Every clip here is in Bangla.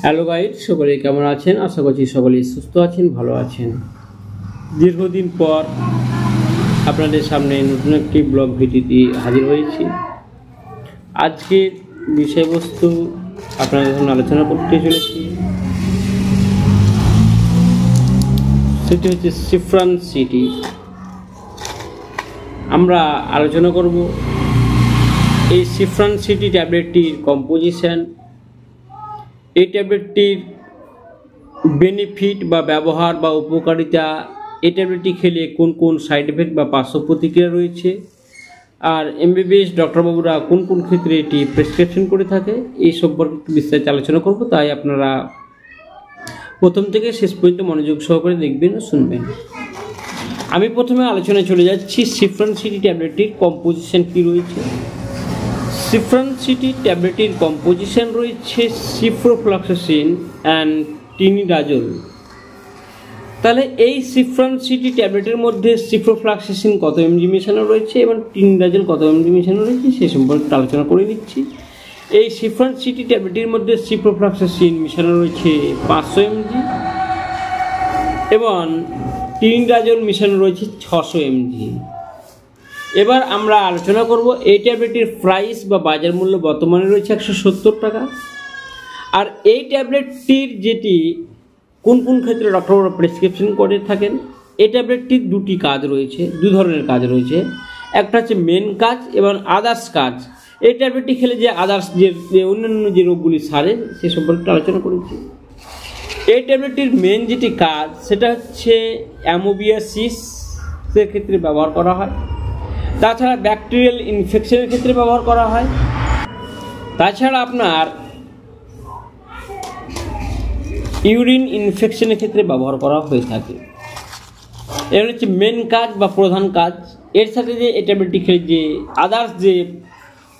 হ্যালো গাইড, সকলে কেমন আছেন? আশা করছি সকলেই সুস্থ আছেন, ভালো আছেন। দীর্ঘদিন পর আপনাদের সামনে নতুন একটি ব্লগ ভিডিওতে হাজির হয়েছি। আজকের বিষয়বস্তু আপনাদের সামনে আলোচনা করতে চলেছি, সেটি হচ্ছে সিফ্রান সিটি। আমরা আলোচনা করব এই সিফ্রান সিটি ট্যাবলেটটির কম্পোজিশন, এই ট্যাবলেটটির বেনিফিট বা ব্যবহার বা উপকারিতা, এই ট্যাবলেটটি খেলে কোন কোন সাইড এফেক্ট বা পার্শ্ব প্রতিক্রিয়া রয়েছে, আর এমবিবিএস ডক্টরবাবুরা কোন কোন ক্ষেত্রে এটি প্রেসক্রিপশন করে থাকে, এই সম্পর্কে একটু বিস্তারিত আলোচনা করব। তাই আপনারা প্রথম থেকে শেষ পর্যন্ত মনোযোগ সহকারে দেখবেন ও শুনবেন। আমি প্রথমে আলোচনায় চলে যাচ্ছি সিফ্রান সিটি ট্যাবলেটটির কম্পোজিশন কী রয়েছে। সিফ্রান সিটি ট্যাবলেটটির কম্পোজিশন রয়েছে সিপ্রোফ্লক্সাসিন অ্যান্ড টিনিডাজোল। তাহলে এই সিফ্রান সিটি ট্যাবলেটের মধ্যে সিপ্রোফ্লক্সাসিন কত এমজি মেশানো রয়েছে এবং টিনিডাজোল কত এমজি মেশানো রয়েছে সে সম্পর্কে আলোচনা করে নিচ্ছি। এই সিফ্রান সিটি ট্যাবলেটের মধ্যে সিপ্রোফ্লক্সাসিন মেশানো রয়েছে 500 এমজি এবং টিনিডাজোল মেশানো রয়েছে 600 এমজি। এবার আমরা আলোচনা করব এই ট্যাবলেটটির প্রাইস বা বাজার মূল্য বর্তমানে রয়েছে 170 টাকা। আর এই ট্যাবলেটটির যেটি কোন কোন ক্ষেত্রে ডক্টররা প্রেসক্রিপশন করে থাকেন, এই ট্যাবলেটটির দুটি কাজ রয়েছে, দুই ধরনের কাজ রয়েছে। একটা হচ্ছে মেন কাজ এবং আদার্স কাজ। এই ট্যাবলেটটি খেলে যে আদার্স যে অন্যান্য যে রোগগুলি সারে সে সম্পর্কে আলোচনা করেছি। এই ট্যাবলেটটির মেন যেটি কাজ সেটা হচ্ছে অ্যামোবিয়াসিসের ক্ষেত্রে ব্যবহার করা হয়, তাছাড়া ব্যাকটেরিয়াল ইনফেকশনের ক্ষেত্রে ব্যবহার করা হয়, তাছাড়া আপনার ইউরিন ইনফেকশনের ক্ষেত্রে ব্যবহার করা হয়ে থাকে। এর হচ্ছে মেন কাজ বা প্রধান কাজ। এর সাথে যে এই ট্যাবলেটটি খেলে যে আদার্স যে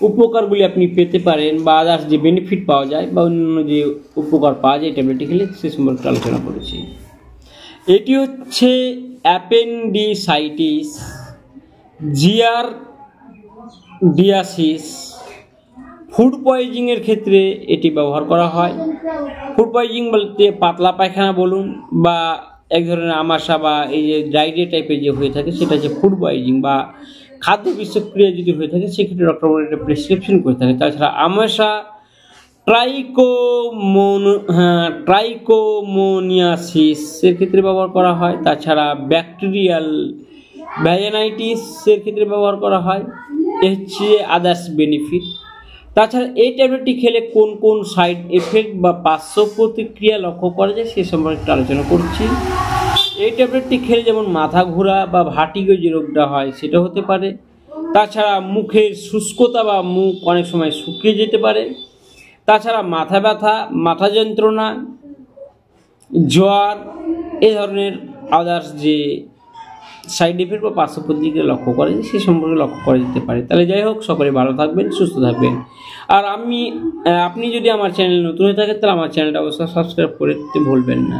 উপকারগুলি আপনি পেতে পারেন বা আদার্স যে বেনিফিট পাওয়া যায় বা অন্যান্য যে উপকার পাওয়া যায় এই ট্যাবলেটটি খেলে সে সম্পর্কে আলোচনা করেছি। এটি হচ্ছে অ্যাপেন্ডিসাইটিস, জিয়ারডিয়াসিস, ফুড পয়জনিংয়ের ক্ষেত্রে এটি ব্যবহার করা হয়। ফুড পয়জনিং বলতে পাতলা পায়খানা বলুন বা এক ধরনের আমাশা বা এই যে ডায়রিয়া টাইপের যে হয়ে থাকে সেটা হচ্ছে ফুড পয়জনিং বা খাদ্য বিষক্রিয়া যদি হয়ে থাকে সেক্ষেত্রে ডক্টর এটা প্রেসক্রিপশন করে থাকে। তাছাড়া আমাশা, ট্রাইকোমোনিয়াসিসের ক্ষেত্রে ব্যবহার করা হয়। তাছাড়া ব্যাকটেরিয়াল ভ্যাজানাইটিসের ক্ষেত্রে ব্যবহার করা হয়। এ হচ্ছে আদার্স বেনিফিট। তাছাড়া এই ট্যাবলেটটি খেলে কোন কোন সাইড এফেক্ট বা পার্শ্ব প্রতিক্রিয়া লক্ষ্য করা যায় সে সম্পর্কে আলোচনা করছি। এই ট্যাবলেটটি খেলে যেমন মাথা ঘোরা বা ভার্টিগো যে রোগটা হয় সেটা হতে পারে। তাছাড়া মুখের শুষ্কতা বা মুখ অনেক সময় শুকিয়ে যেতে পারে। তাছাড়া মাথা ব্যথা, মাথা যন্ত্রণা, জ্বর, এ ধরনের আদার্স যে সাইড এফেক্ট বা পার্শ্ব প্রতিক্রিয়া লক্ষ্য করে সে সম্পর্কে লক্ষ্য করা যেতে পারে। তাহলে যাই হোক, সকলে ভালো থাকবেন, সুস্থ থাকবেন। আর আপনি যদি আমার চ্যানেল নতুন হয়ে থাকেন তাহলে আমার চ্যানেলটা অবশ্যই সাবস্ক্রাইব করতে ভুলবেন না।